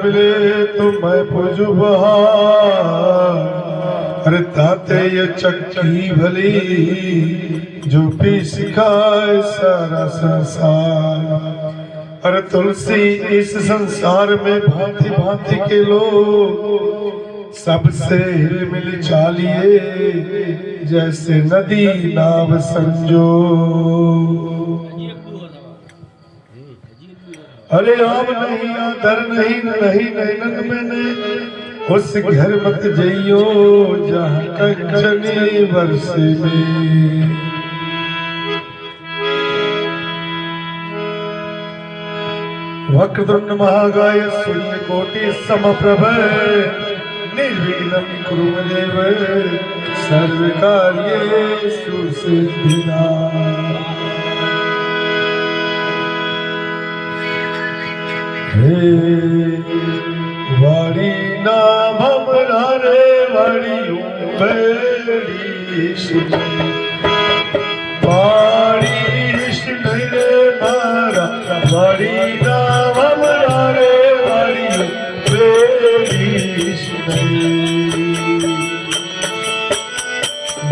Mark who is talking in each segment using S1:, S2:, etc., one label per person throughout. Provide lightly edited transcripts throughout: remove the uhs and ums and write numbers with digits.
S1: मिले तो मैं पूजू बहार। अरे ताते ये चक्की भली जो पी सिखाए सारा संसार। अरे तुलसी इस संसार में भांति भांति के लोग सबसे हिल मिल चालिए जैसे नदी नाव संजो। अरे आब नहीं आदर नहीं नहीं नैनन मैंने उस घर मत जइयो जहाँ कंचनी वर्षे में। वक्रतुंड महाकाय सूर्यकोटि समप्रभ निर्विघ्नं कुरु मे देव सर्वकार्येषु सिद्धिदा। हे वाणी नाम हमरा रे वाणी बेड़ी वाणी कृष्ण रे मारा वाणी नाम हमरा रे वाणी बेड़ी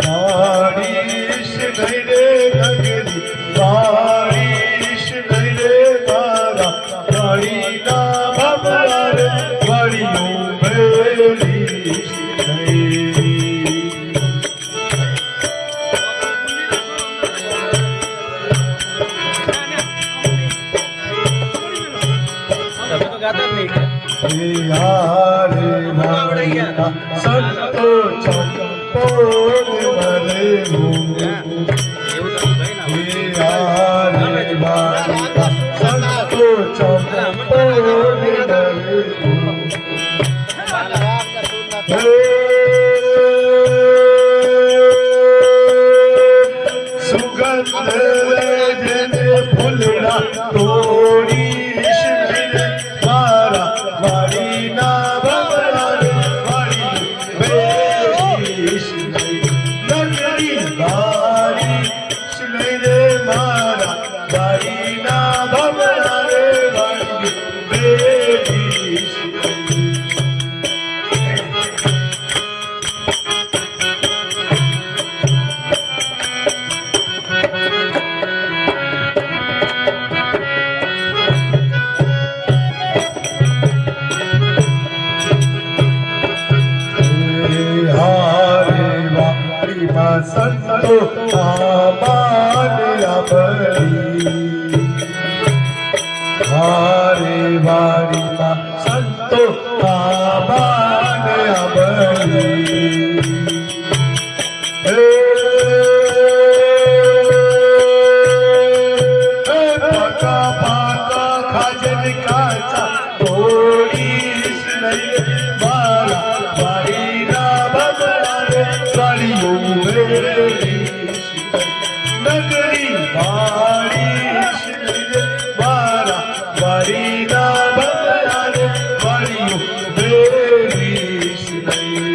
S1: बारिश नहीं रे नगरी बारिश नहीं रे मारा बाड़ी ना भमरा रे बाड़ियों बारिश नहीं। यारे नारिया संतो चंपोर मरे होंगे यारे नारिया संतो चंपोर मरे होंगे। सुगंध जने फुलड़ा तोड़ी संतो आमानिया बड़ी हारे वारी मा संतो आमानिया बड़ी। पका पका खाजन काचा थोड़ी नहीं बारा बारी ना बबरा रे बाड़ियों नगरी बारिश बारा बारी ना बबरा रे बाड़ियों बारिश नहीं।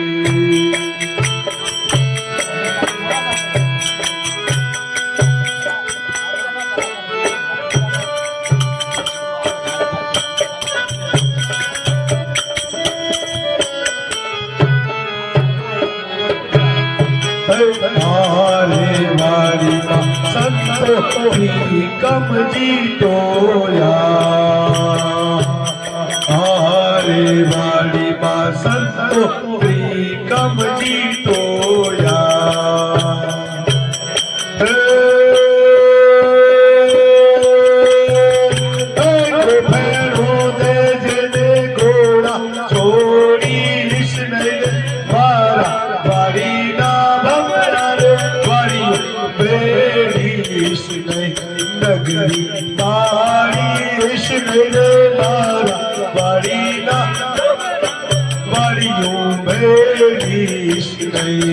S1: हारे वारी मा संतो ही कम जीतोया हारे वारी मा संतो ही कम जीतोया। भैरों दे जने घोड़ा छोड़ी नहीं मारा बारी ना नगरी बारिश मेरे मारा बाड़ी ना बाड़ियों बारिश नहीं।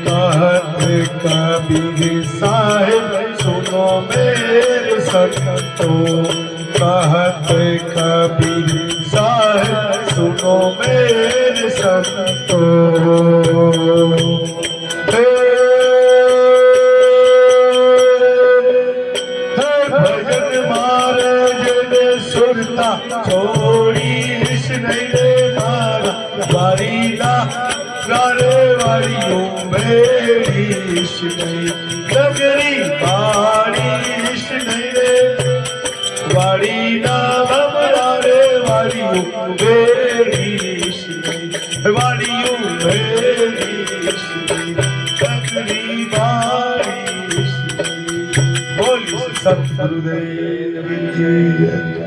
S1: कहते कबीर साहिब सुनो मेरे संतो कहते कबीर साहिब सुनो मेरे संतो। મારી ના રે વાળીઓ ભેળીશ નહીં નગરી વાળીશ નહીં રે વાળી ના ભમરા રે વાળીઓ ભેળીશ નહીં વાળીઓ ભેળીશ નહીં નગરી વાળીશ નહીં બોલી સતગુરુદેવ કી જય